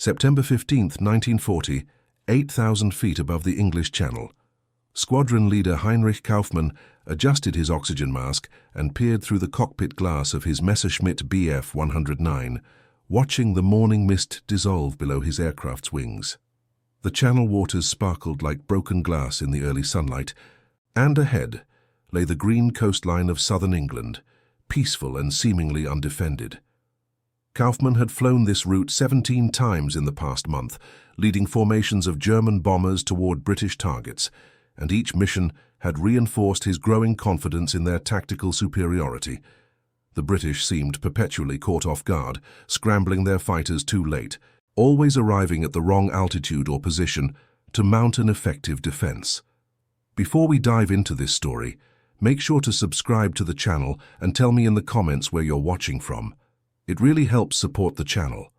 September 15, 1940, 8,000 feet above the English Channel. Squadron leader Heinrich Kaufmann adjusted his oxygen mask and peered through the cockpit glass of his Messerschmitt Bf 109, watching the morning mist dissolve below his aircraft's wings. The channel waters sparkled like broken glass in the early sunlight, and ahead lay the green coastline of southern England, peaceful and seemingly undefended. Kaufmann had flown this route 17 times in the past month, leading formations of German bombers toward British targets, and each mission had reinforced his growing confidence in their tactical superiority. The British seemed perpetually caught off guard, scrambling their fighters too late, always arriving at the wrong altitude or position to mount an effective defense. Before we dive into this story, make sure to subscribe to the channel and tell me in the comments where you're watching from. It really helps support the channel.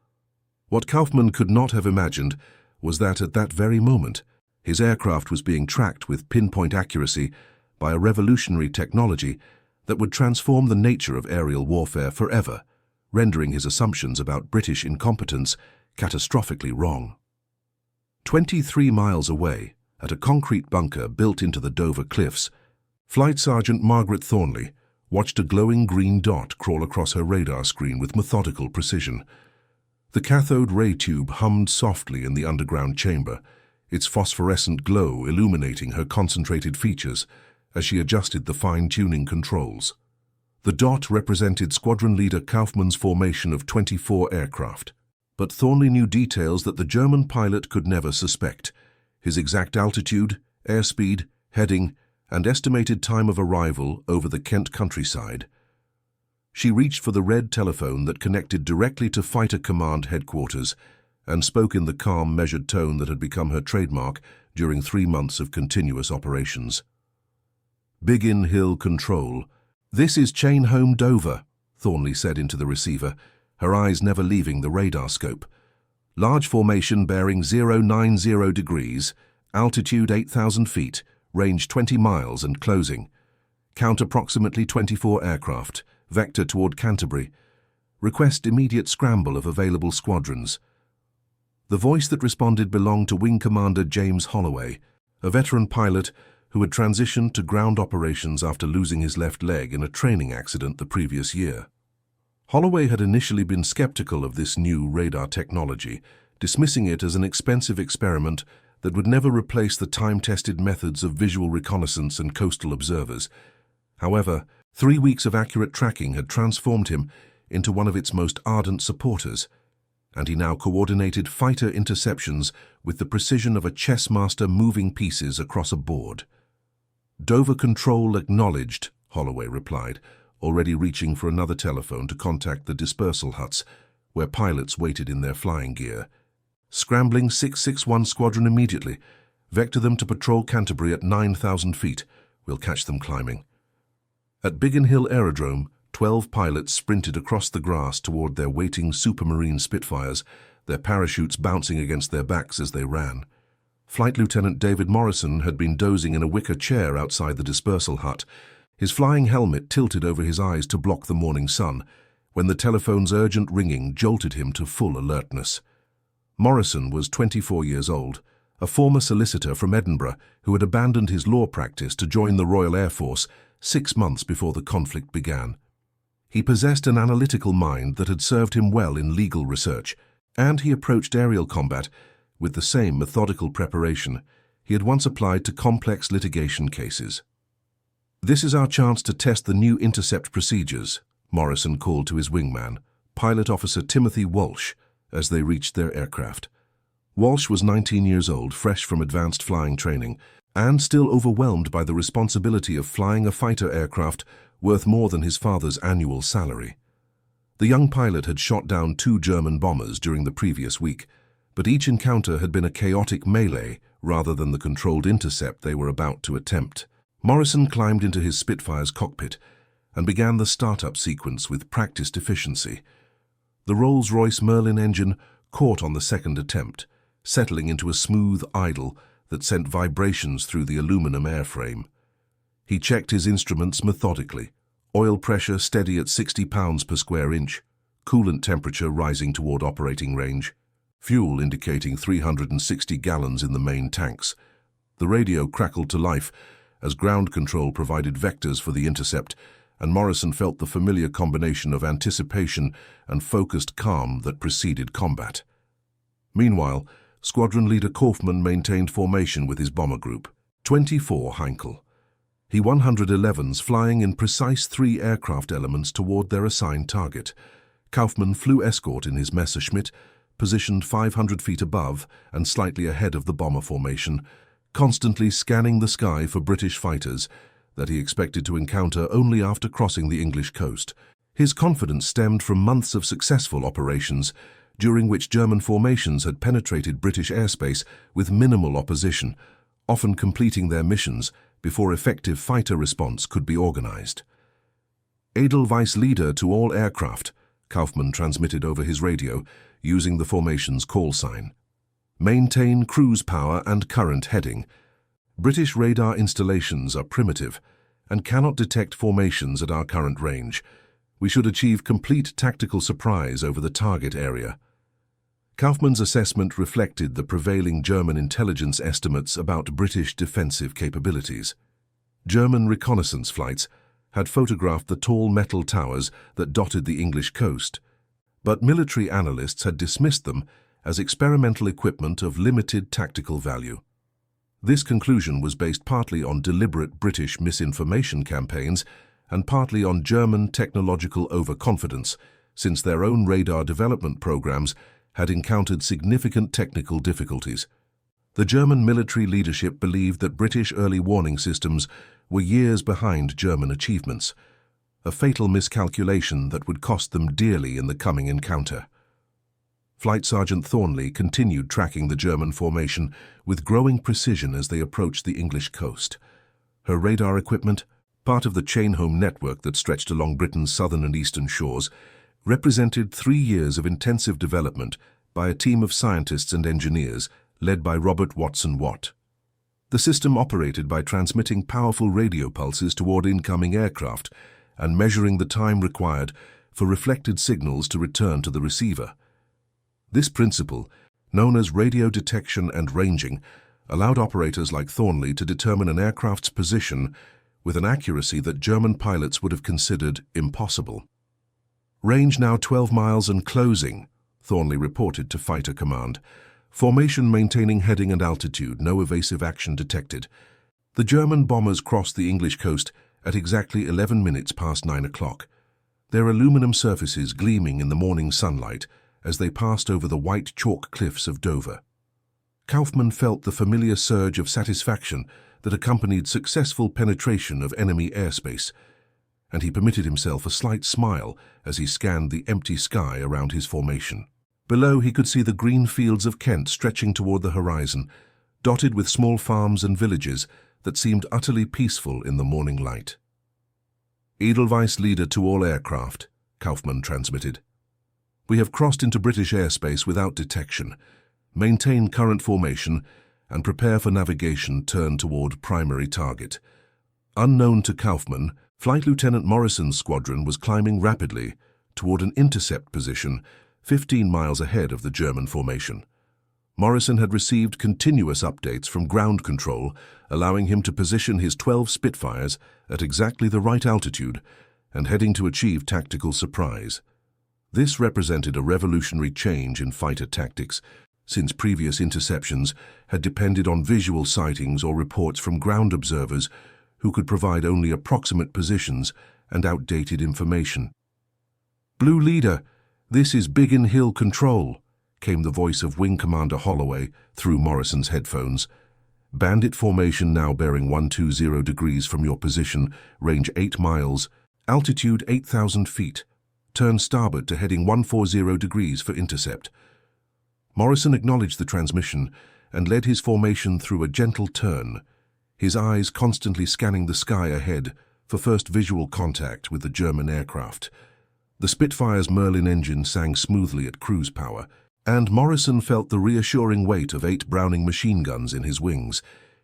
What Kaufmann could not have imagined was that at that very moment, his aircraft was being tracked with pinpoint accuracy by a revolutionary technology that would transform the nature of aerial warfare forever, rendering his assumptions about British incompetence catastrophically wrong. 23 miles away, at a concrete bunker built into the Dover cliffs, Flight Sergeant Margaret Thornley watched a glowing green dot crawl across her radar screen with methodical precision. The cathode ray tube hummed softly in the underground chamber, its phosphorescent glow illuminating her concentrated features as she adjusted the fine-tuning controls. The dot represented Squadron Leader Kaufmann's formation of 24 aircraft. But Thornley knew details that the German pilot could never suspect: his exact altitude, airspeed, heading, and estimated time of arrival over the Kent countryside. She reached for the red telephone that connected directly to Fighter Command headquarters and spoke in the calm, measured tone that had become her trademark during 3 months of continuous operations. Biggin Hill Control. "This is Chain Home Dover," Thornley said into the receiver, her eyes never leaving the radar scope. "Large formation bearing 090 degrees, altitude 8,000 feet, range 20 miles and closing. Count approximately 24 aircraft, vector toward Canterbury. Request immediate scramble of available squadrons." The voice that responded belonged to Wing Commander James Holloway, a veteran pilot who had transitioned to ground operations after losing his left leg in a training accident the previous year. Holloway had initially been skeptical of this new radar technology, dismissing it as an expensive experiment that would never replace the time-tested methods of visual reconnaissance and coastal observers. However, 3 weeks of accurate tracking had transformed him into one of its most ardent supporters, and he now coordinated fighter interceptions with the precision of a chess master moving pieces across a board. "Dover Control acknowledged," Holloway replied, already reaching for another telephone to contact the dispersal huts, where pilots waited in their flying gear. "Scrambling 661 Squadron immediately. Vector them to patrol Canterbury at 9,000 feet. We'll catch them climbing." At Biggin Hill Aerodrome, 12 pilots sprinted across the grass toward their waiting Supermarine Spitfires, their parachutes bouncing against their backs as they ran. Flight Lieutenant David Morrison had been dozing in a wicker chair outside the dispersal hut, his flying helmet tilted over his eyes to block the morning sun, when the telephone's urgent ringing jolted him to full alertness. Morrison was 24 years old, a former solicitor from Edinburgh who had abandoned his law practice to join the Royal Air Force 6 months before the conflict began. He possessed an analytical mind that had served him well in legal research, and he approached aerial combat with the same methodical preparation he had once applied to complex litigation cases. "This is our chance to test the new intercept procedures," Morrison called to his wingman, Pilot Officer Timothy Walsh, as they reached their aircraft. Walsh was 19 years old, fresh from advanced flying training, and still overwhelmed by the responsibility of flying a fighter aircraft worth more than his father's annual salary. The young pilot had shot down 2 German bombers during the previous week, but each encounter had been a chaotic melee rather than the controlled intercept they were about to attempt. Morrison climbed into his Spitfire's cockpit and began the startup sequence with practiced efficiency. The Rolls-Royce Merlin engine caught on the second attempt, settling into a smooth idle that sent vibrations through the aluminum airframe. He checked his instruments methodically, oil pressure steady at 60 pounds per square inch, coolant temperature rising toward operating range. fuel indicating 360 gallons in the main tanks. The radio crackled to life as ground control provided vectors for the intercept, and Morrison felt the familiar combination of anticipation and focused calm that preceded combat. Meanwhile, Squadron Leader Kaufmann maintained formation with his bomber group, 24 Heinkel. He 111s flying in precise 3 aircraft elements toward their assigned target. Kaufmann flew escort in his Messerschmitt, positioned 500 feet above and slightly ahead of the bomber formation, constantly scanning the sky for British fighters that he expected to encounter only after crossing the English coast. His confidence stemmed from months of successful operations, during which German formations had penetrated British airspace with minimal opposition, often completing their missions before effective fighter response could be organized. Edelweiss Leader to all aircraft, Kaufmann transmitted over his radio, using the formation's call sign. Maintain cruise power and current heading. British radar installations are primitive and cannot detect formations at our current range. We should achieve complete tactical surprise over the target area. Kaufmann's assessment reflected the prevailing German intelligence estimates about British defensive capabilities. German reconnaissance flights had photographed the tall metal towers that dotted the English coast, but military analysts had dismissed them as experimental equipment of limited tactical value. This conclusion was based partly on deliberate British misinformation campaigns and partly on German technological overconfidence, since their own radar development programs had encountered significant technical difficulties. The German military leadership believed that British early warning systems were years behind German achievements, a fatal miscalculation that would cost them dearly in the coming encounter. Flight Sergeant Thornley continued tracking the German formation with growing precision as they approached the English coast. Her radar equipment, part of the chain-home network that stretched along Britain's southern and eastern shores, represented 3 years of intensive development by a team of scientists and engineers led by Robert Watson Watt. The system operated by transmitting powerful radio pulses toward incoming aircraft and measuring the time required for reflected signals to return to the receiver. This principle, known as radio detection and ranging, allowed operators like Thornley to determine an aircraft's position with an accuracy that German pilots would have considered impossible. "Range now 12 miles and closing," Thornley reported to Fighter Command. "Formation maintaining heading and altitude, no evasive action detected." The German bombers crossed the English coast at exactly 11 minutes past 9 o'clock, their aluminum surfaces gleaming in the morning sunlight as they passed over the white chalk cliffs of Dover. Kaufmann felt the familiar surge of satisfaction that accompanied successful penetration of enemy airspace, and he permitted himself a slight smile as he scanned the empty sky around his formation. Below, he could see the green fields of Kent stretching toward the horizon, dotted with small farms and villages that seemed utterly peaceful in the morning light. "Edelweiss Leader to all aircraft," Kaufmann transmitted. "We have crossed into British airspace without detection. Maintain current formation and prepare for navigation turn toward primary target." Unknown to Kaufmann, Flight Lieutenant Morrison's squadron was climbing rapidly toward an intercept position 15 miles ahead of the German formation. Morrison had received continuous updates from ground control, allowing him to position his 12 Spitfires at exactly the right altitude and heading to achieve tactical surprise. This represented a revolutionary change in fighter tactics, since previous interceptions had depended on visual sightings or reports from ground observers who could provide only approximate positions and outdated information. "Blue Leader, this is Biggin Hill Control," came the voice of Wing Commander Holloway through Morrison's headphones. "Bandit formation now bearing 120 degrees from your position, range 8 miles, altitude 8,000 feet. Turn starboard to heading 140 degrees for intercept." Morrison acknowledged the transmission and led his formation through a gentle turn, his eyes constantly scanning the sky ahead for first visual contact with the German aircraft. The Spitfire's Merlin engine sang smoothly at cruise power, and Morrison felt the reassuring weight of 8 Browning machine guns in his wings,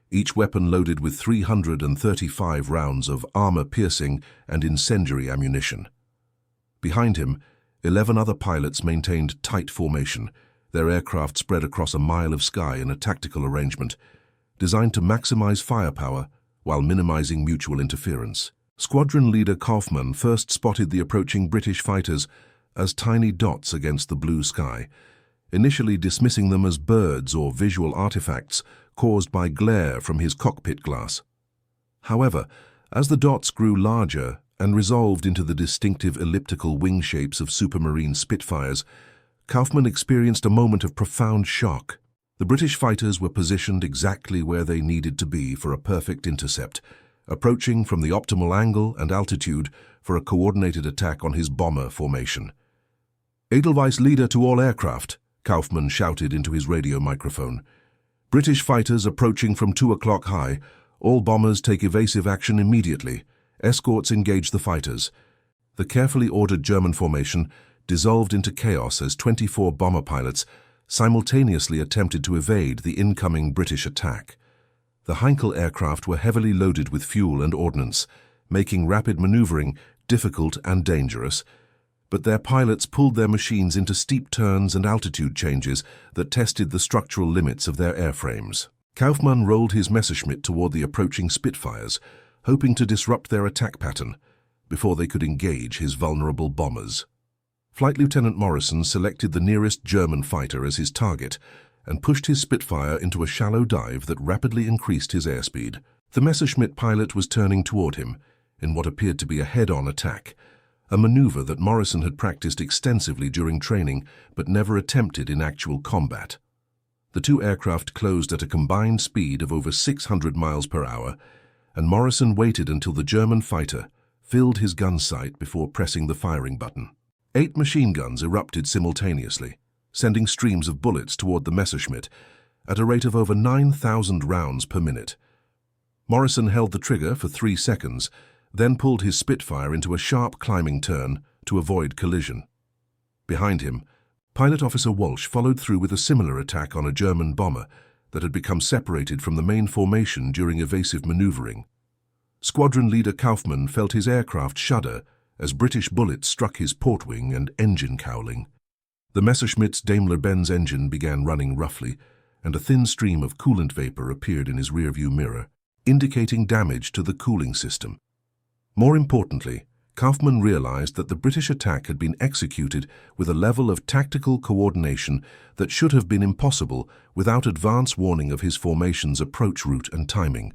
each weapon loaded with 335 rounds of armor-piercing and incendiary ammunition. Behind him, 11 other pilots maintained tight formation, Their aircraft spread across a mile of sky in a tactical arrangement, designed to maximize firepower while minimizing mutual interference. Squadron leader Kaufmann first spotted the approaching British fighters as tiny dots against the blue sky, initially dismissing them as birds or visual artifacts caused by glare from his cockpit glass. However, as the dots grew larger and resolved into the distinctive elliptical wing shapes of Supermarine Spitfires, Kaufmann experienced a moment of profound shock. The British fighters were positioned exactly where they needed to be for a perfect intercept, approaching from the optimal angle and altitude for a coordinated attack on his bomber formation. "Edelweiss leader to all aircraft," Kaufmann shouted into his radio microphone. "British fighters approaching from 2 o'clock high. All bombers take evasive action immediately. Escorts engage the fighters." The carefully ordered German formation dissolved into chaos as 24 bomber pilots simultaneously attempted to evade the incoming British attack. The Heinkel aircraft were heavily loaded with fuel and ordnance, making rapid maneuvering difficult and dangerous, but their pilots pulled their machines into steep turns and altitude changes that tested the structural limits of their airframes. Kaufmann rolled his Messerschmitt toward the approaching Spitfires, hoping to disrupt their attack pattern before they could engage his vulnerable bombers. Flight Lieutenant Morrison selected the nearest German fighter as his target and pushed his Spitfire into a shallow dive that rapidly increased his airspeed. The Messerschmitt pilot was turning toward him in what appeared to be a head-on attack, a maneuver that Morrison had practiced extensively during training but never attempted in actual combat. The two aircraft closed at a combined speed of over 600 miles per hour, and Morrison waited until the German fighter filled his gun sight before pressing the firing button. 8 machine guns erupted simultaneously, sending streams of bullets toward the Messerschmitt at a rate of over 9,000 rounds per minute. Morrison held the trigger for 3 seconds, then pulled his Spitfire into a sharp climbing turn to avoid collision. Behind him, Pilot Officer Walsh followed through with a similar attack on a German bomber that had become separated from the main formation during evasive maneuvering. Squadron leader Kaufmann felt his aircraft shudder as British bullets struck his port wing and engine cowling. The Messerschmitt's Daimler-Benz engine began running roughly, and a thin stream of coolant vapor appeared in his rearview mirror, indicating damage to the cooling system. More importantly, Kaufmann realized that the British attack had been executed with a level of tactical coordination that should have been impossible without advance warning of his formation's approach route and timing.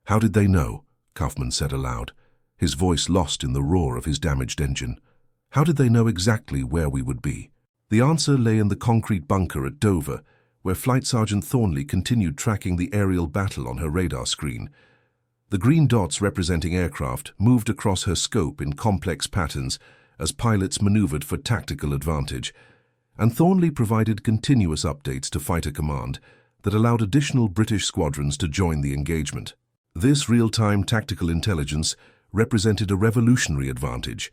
"How did they know?" Kaufmann said aloud, his voice lost in the roar of his damaged engine. "How did they know exactly where we would be?" The answer lay in the concrete bunker at Dover, where Flight Sergeant Thornley continued tracking the aerial battle on her radar screen. The green dots representing aircraft moved across her scope in complex patterns as pilots maneuvered for tactical advantage, and Thornley provided continuous updates to Fighter Command that allowed additional British squadrons to join the engagement. This real-time tactical intelligence represented a revolutionary advantage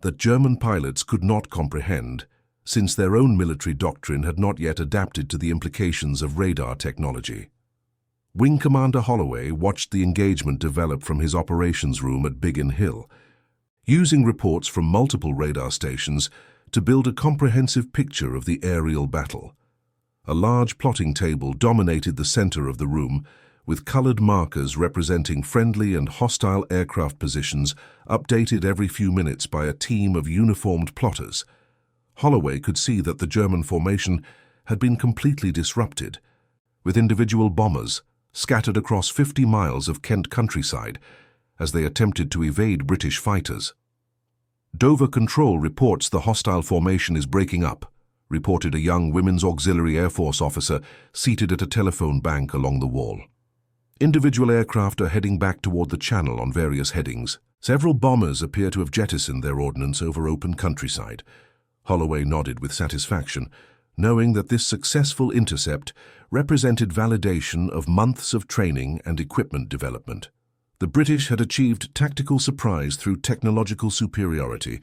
that German pilots could not comprehend, since their own military doctrine had not yet adapted to the implications of radar technology. Wing Commander Holloway watched the engagement develop from his operations room at Biggin Hill, using reports from multiple radar stations to build a comprehensive picture of the aerial battle. A large plotting table dominated the center of the room, with colored markers representing friendly and hostile aircraft positions updated every few minutes by a team of uniformed plotters. Holloway could see that the German formation had been completely disrupted, with individual bombers scattered across 50 miles of Kent countryside as they attempted to evade British fighters. "Dover Control reports the hostile formation is breaking up," reported a young Women's Auxiliary Air Force officer seated at a telephone bank along the wall. "Individual aircraft are heading back toward the channel on various headings. Several bombers appear to have jettisoned their ordnance over open countryside." Holloway nodded with satisfaction, knowing that this successful intercept represented validation of months of training and equipment development. The British had achieved tactical surprise through technological superiority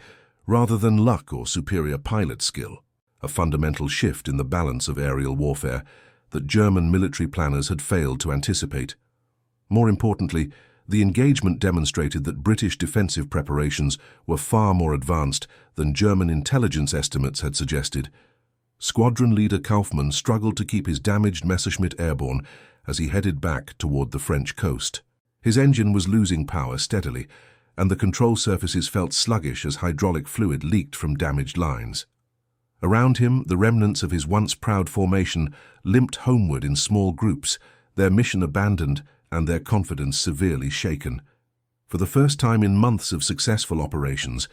rather than luck or superior pilot skill, a fundamental shift in the balance of aerial warfare that German military planners had failed to anticipate. More importantly, the engagement demonstrated that British defensive preparations were far more advanced than German intelligence estimates had suggested. Squadron leader Kaufmann struggled to keep his damaged Messerschmitt airborne as he headed back toward the French coast. His engine was losing power steadily, and the control surfaces felt sluggish as hydraulic fluid leaked from damaged lines. Around him, the remnants of his once proud formation limped homeward in small groups, their mission abandoned and their confidence severely shaken. For the first time in months of successful operations,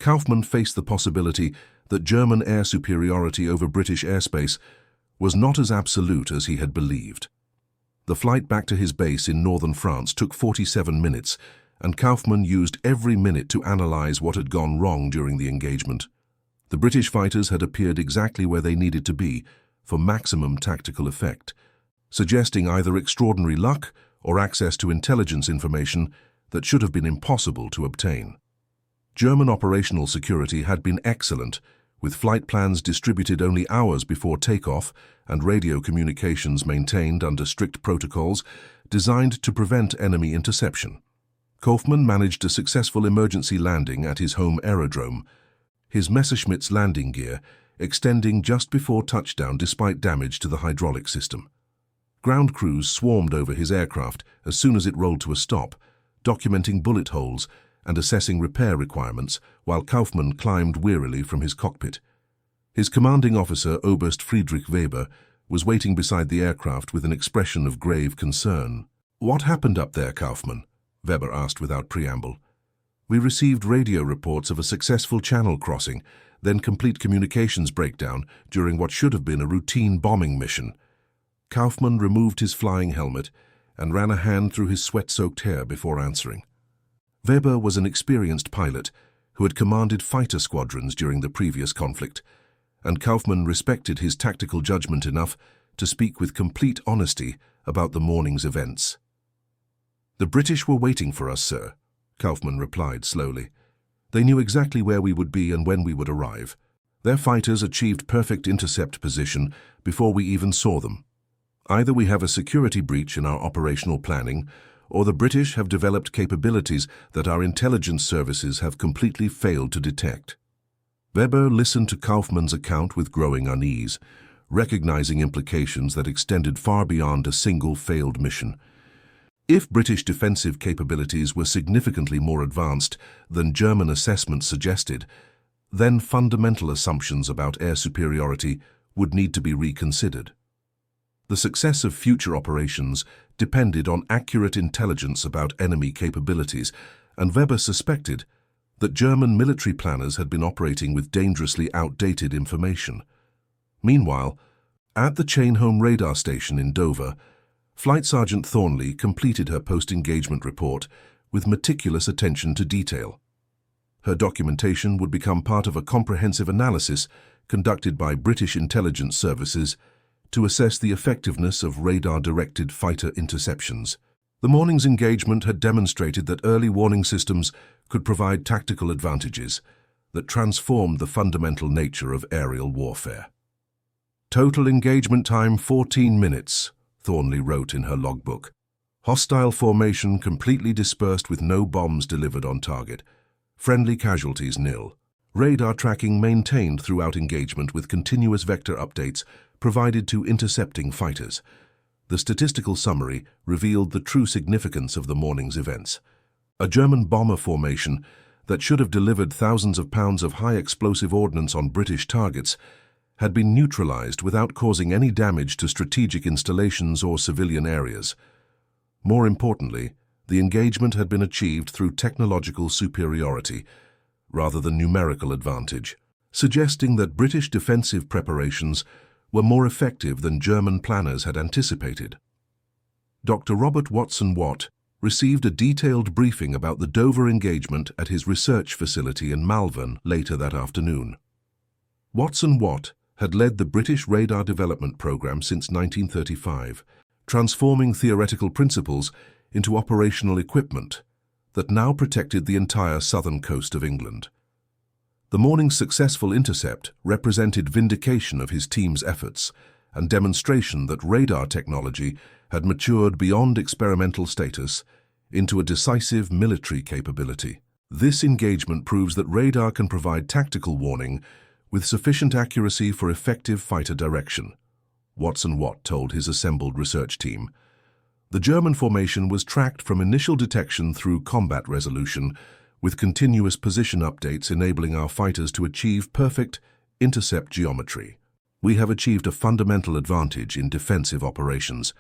Kaufmann faced the possibility that German air superiority over British airspace was not as absolute as he had believed. The flight back to his base in northern France took 47 minutes, and Kaufmann used every minute to analyze what had gone wrong during the engagement. The British fighters had appeared exactly where they needed to be for maximum tactical effect, suggesting either extraordinary luck or access to intelligence information that should have been impossible to obtain. German operational security had been excellent, with flight plans distributed only hours before takeoff and radio communications maintained under strict protocols designed to prevent enemy interception. Kaufmann managed a successful emergency landing at his home aerodrome, his Messerschmitt's landing gear extending just before touchdown despite damage to the hydraulic system. Ground crews swarmed over his aircraft as soon as it rolled to a stop, documenting bullet holes and assessing repair requirements while Kaufmann climbed wearily from his cockpit. His commanding officer, Oberst Friedrich Weber, was waiting beside the aircraft with an expression of grave concern. "What happened up there, Kaufmann?" Weber asked without preamble. "We received radio reports of a successful channel crossing, then complete communications breakdown during what should have been a routine bombing mission." Kaufmann removed his flying helmet and ran a hand through his sweat-soaked hair before answering. Weber was an experienced pilot who had commanded fighter squadrons during the previous conflict, and Kaufmann respected his tactical judgment enough to speak with complete honesty about the morning's events. "The British were waiting for us, sir," Kaufmann replied slowly. "They knew exactly where we would be and when we would arrive. Their fighters achieved perfect intercept position before we even saw them. Either we have a security breach in our operational planning, or the British have developed capabilities that our intelligence services have completely failed to detect." Weber listened to Kaufmann's account with growing unease, recognizing implications that extended far beyond a single failed mission. If British defensive capabilities were significantly more advanced than German assessments suggested, then fundamental assumptions about air superiority would need to be reconsidered. The success of future operations depended on accurate intelligence about enemy capabilities, and Weber suspected that German military planners had been operating with dangerously outdated information. Meanwhile, at the Chainholm radar station in Dover, Flight Sergeant Thornley completed her post-engagement report with meticulous attention to detail. Her documentation would become part of a comprehensive analysis conducted by British intelligence services to assess the effectiveness of radar-directed fighter interceptions. The morning's engagement had demonstrated that early warning systems could provide tactical advantages that transformed the fundamental nature of aerial warfare. "Total engagement time 14 minutes, Thornley wrote in her logbook. "Hostile formation completely dispersed with no bombs delivered on target. Friendly casualties nil. Radar tracking maintained throughout engagement with continuous vector updates provided to intercepting fighters." The statistical summary revealed the true significance of the morning's events. A German bomber formation that should have delivered thousands of pounds of high-explosive ordnance on British targets had been neutralized without causing any damage to strategic installations or civilian areas. More importantly, the engagement had been achieved through technological superiority rather than numerical advantage, suggesting that British defensive preparations were more effective than German planners had anticipated. Dr. Robert Watson Watt received a detailed briefing about the Dover engagement at his research facility in Malvern later that afternoon. Watson Watt had led the British radar development program since 1935, transforming theoretical principles into operational equipment that now protected the entire southern coast of England. The morning's successful intercept represented vindication of his team's efforts and demonstration that radar technology had matured beyond experimental status into a decisive military capability. This engagement proves that radar can provide tactical warning with sufficient accuracy for effective fighter direction, Watson Watt told his assembled research team. The German formation was tracked from initial detection through combat resolution, with continuous position updates enabling our fighters to achieve perfect intercept geometry. We have achieved a fundamental advantage in defensive operations.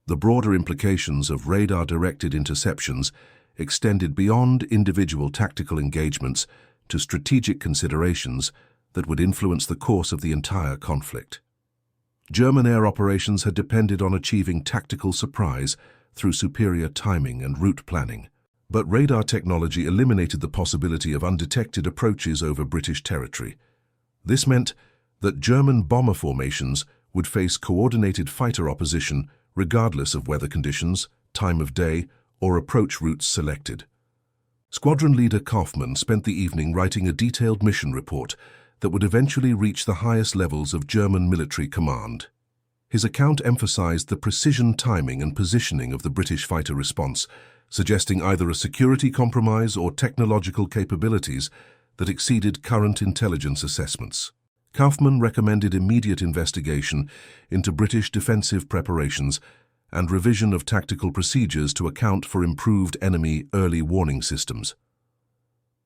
The broader implications of radar-directed interceptions extended beyond individual tactical engagements to strategic considerations that would influence the course of the entire conflict. German air operations had depended on achieving tactical surprise through superior timing and route planning. But radar technology eliminated the possibility of undetected approaches over British territory. This meant that German bomber formations would face coordinated fighter opposition regardless of weather conditions, time of day, or approach routes selected. Squadron leader Kaufmann spent the evening writing a detailed mission report that would eventually reach the highest levels of German military command. His account emphasized the precision timing and positioning of the British fighter response, suggesting either a security compromise or technological capabilities that exceeded current intelligence assessments. Kaufmann recommended immediate investigation into British defensive preparations and revision of tactical procedures to account for improved enemy early warning systems.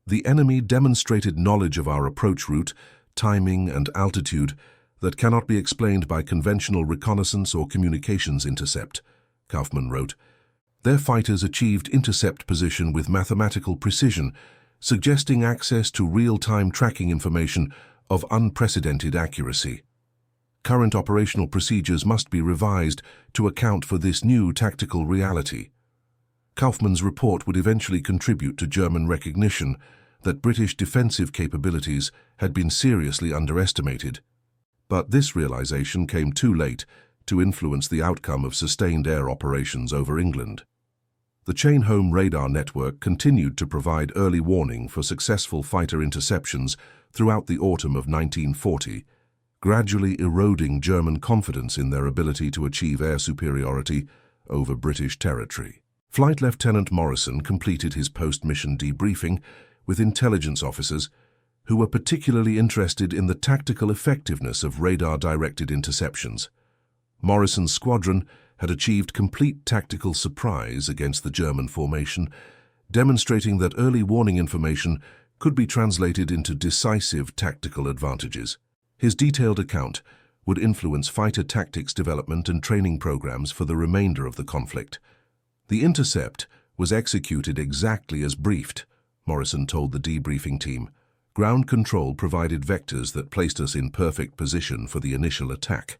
The enemy demonstrated knowledge of our approach route, timing, and altitude that cannot be explained by conventional reconnaissance or communications intercept, Kaufmann wrote. Their fighters achieved intercept position with mathematical precision, suggesting access to real-time tracking information of unprecedented accuracy. Current operational procedures must be revised to account for this new tactical reality. Kaufmann's report would eventually contribute to German recognition that British defensive capabilities had been seriously underestimated. But this realization came too late to influence the outcome of sustained air operations over England. The chain-home radar network continued to provide early warning for successful fighter interceptions throughout the autumn of 1940, gradually eroding German confidence in their ability to achieve air superiority over British territory. Flight Lieutenant Morrison completed his post-mission debriefing with intelligence officers who were particularly interested in the tactical effectiveness of radar-directed interceptions. Morrison's squadron had achieved complete tactical surprise against the German formation, demonstrating that early warning information could be translated into decisive tactical advantages. His detailed account would influence fighter tactics development and training programs for the remainder of the conflict. The intercept was executed exactly as briefed, Morrison told the debriefing team. Ground control provided vectors that placed us in perfect position for the initial attack.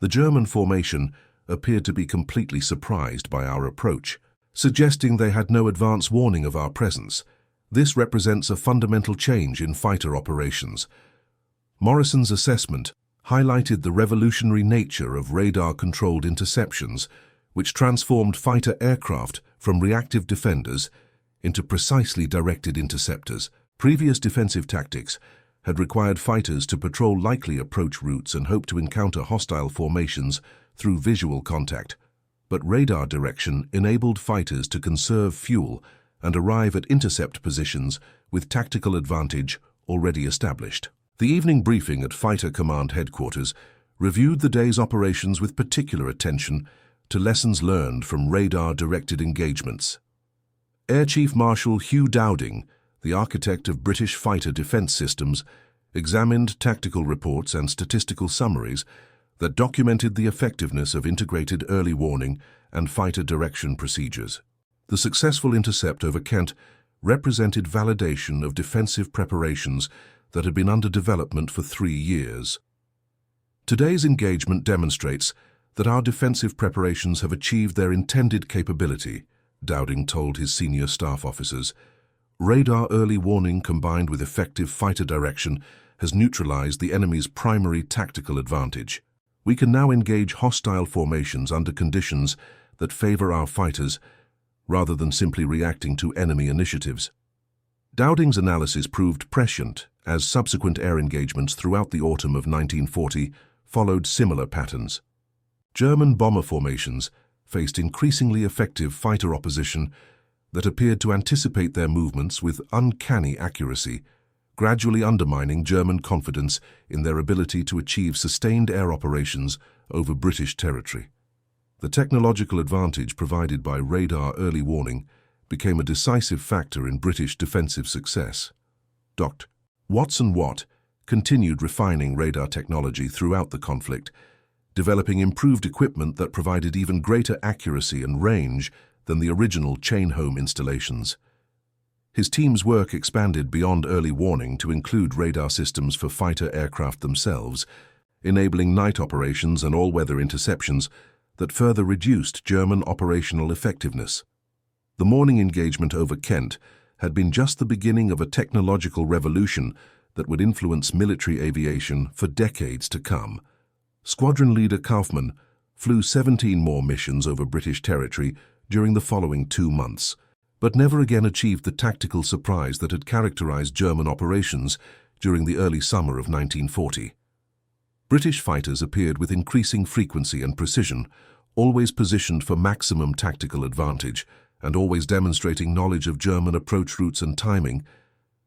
The German formation appeared to be completely surprised by our approach, suggesting they had no advance warning of our presence. This represents a fundamental change in fighter operations. Morrison's assessment highlighted the revolutionary nature of radar-controlled interceptions, which transformed fighter aircraft from reactive defenders into precisely directed interceptors. Previous defensive tactics had required fighters to patrol likely approach routes and hope to encounter hostile formations through visual contact, but radar direction enabled fighters to conserve fuel and arrive at intercept positions with tactical advantage already established. The evening briefing at Fighter Command Headquarters reviewed the day's operations with particular attention to lessons learned from radar-directed engagements. Air Chief Marshal Hugh Dowding, the architect of British fighter defence systems, examined tactical reports and statistical summaries that documented the effectiveness of integrated early warning and fighter direction procedures. The successful intercept over Kent represented validation of defensive preparations that had been under development for 3 years. Today's engagement demonstrates that our defensive preparations have achieved their intended capability, Dowding told his senior staff officers. Radar early warning combined with effective fighter direction has neutralized the enemy's primary tactical advantage. We can now engage hostile formations under conditions that favor our fighters rather than simply reacting to enemy initiatives. Dowding's analysis proved prescient as subsequent air engagements throughout the autumn of 1940 followed similar patterns. German bomber formations faced increasingly effective fighter opposition that appeared to anticipate their movements with uncanny accuracy, gradually undermining German confidence in their ability to achieve sustained air operations over British territory. The technological advantage provided by radar early warning became a decisive factor in British defensive success. Dr. Watson Watt continued refining radar technology throughout the conflict, developing improved equipment that provided even greater accuracy and range than the original chain-home installations. His team's work expanded beyond early warning to include radar systems for fighter aircraft themselves, enabling night operations and all-weather interceptions that further reduced German operational effectiveness. The morning engagement over Kent had been just the beginning of a technological revolution that would influence military aviation for decades to come. Squadron leader Kaufmann flew 17 more missions over British territory during the following 2 months, but never again achieved the tactical surprise that had characterized German operations during the early summer of 1940. British fighters appeared with increasing frequency and precision, always positioned for maximum tactical advantage and always demonstrating knowledge of German approach routes and timing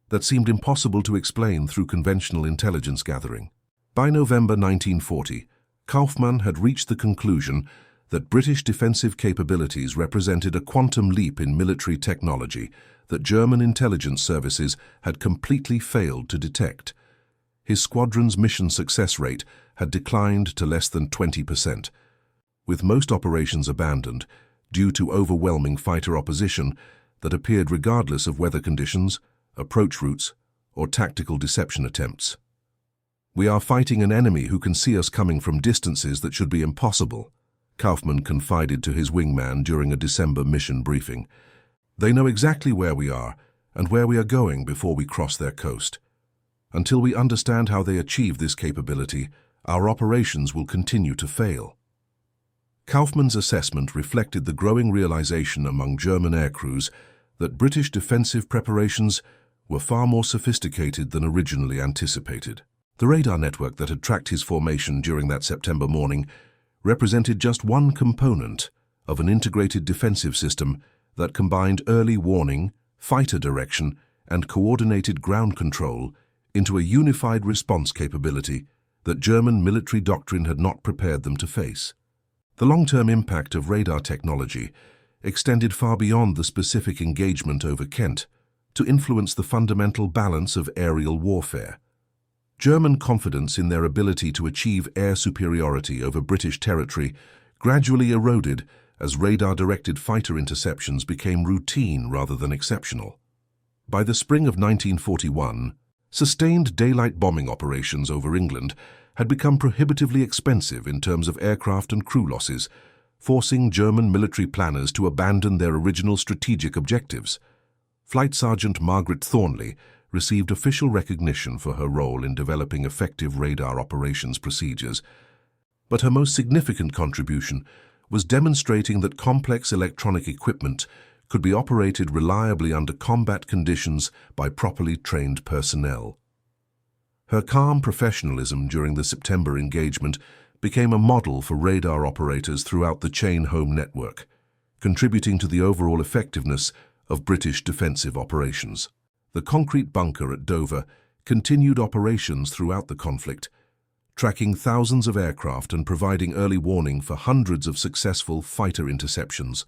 that seemed impossible to explain through conventional intelligence gathering. By November 1940, Kaufmann had reached the conclusion that British defensive capabilities represented a quantum leap in military technology that German intelligence services had completely failed to detect. His squadron's mission success rate had declined to less than 20%, with most operations abandoned due to overwhelming fighter opposition that appeared regardless of weather conditions, approach routes, or tactical deception attempts. "We are fighting an enemy who can see us coming from distances that should be impossible," Kaufmann confided to his wingman during a December mission briefing. "They know exactly where we are and where we are going before we cross their coast. Until we understand how they achieve this capability, our operations will continue to fail." Kaufmann's assessment reflected the growing realization among German aircrews that British defensive preparations were far more sophisticated than originally anticipated. The radar network that had tracked his formation during that September morning represented just one component of an integrated defensive system that combined early warning, fighter direction, and coordinated ground control into a unified response capability that German military doctrine had not prepared them to face. The long-term impact of radar technology extended far beyond the specific engagement over Kent to influence the fundamental balance of aerial warfare. German confidence in their ability to achieve air superiority over British territory gradually eroded as radar-directed fighter interceptions became routine rather than exceptional. By the spring of 1941, sustained daylight bombing operations over England had become prohibitively expensive in terms of aircraft and crew losses, forcing German military planners to abandon their original strategic objectives. Flight Sergeant Margaret Thornley received official recognition for her role in developing effective radar operations procedures, but her most significant contribution was demonstrating that complex electronic equipment could be operated reliably under combat conditions by properly trained personnel. Her calm professionalism during the September engagement became a model for radar operators throughout the chain-home network, contributing to the overall effectiveness of British defensive operations. The concrete bunker at Dover continued operations throughout the conflict, tracking thousands of aircraft and providing early warning for hundreds of successful fighter interceptions.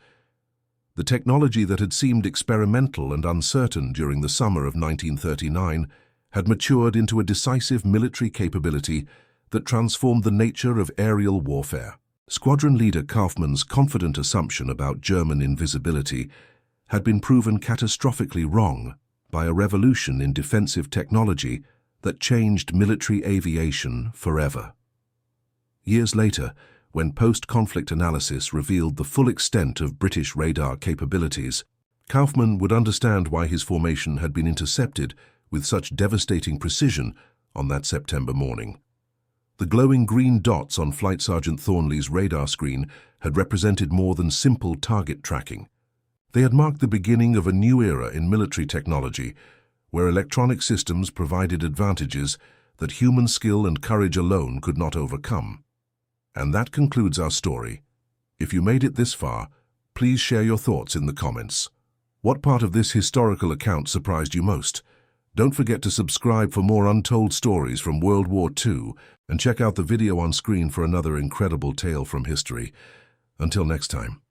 The technology that had seemed experimental and uncertain during the summer of 1939 had matured into a decisive military capability that transformed the nature of aerial warfare. Squadron leader Kaufmann's confident assumption about German invisibility had been proven catastrophically wrong by a revolution in defensive technology that changed military aviation forever. Years later, when post-conflict analysis revealed the full extent of British radar capabilities, Kaufmann would understand why his formation had been intercepted with such devastating precision on that September morning. The glowing green dots on Flight Sergeant Thornley's radar screen had represented more than simple target tracking. They had marked the beginning of a new era in military technology, where electronic systems provided advantages that human skill and courage alone could not overcome. And that concludes our story. If you made it this far, please share your thoughts in the comments. What part of this historical account surprised you most? Don't forget to subscribe for more untold stories from World War II and check out the video on screen for another incredible tale from history. Until next time.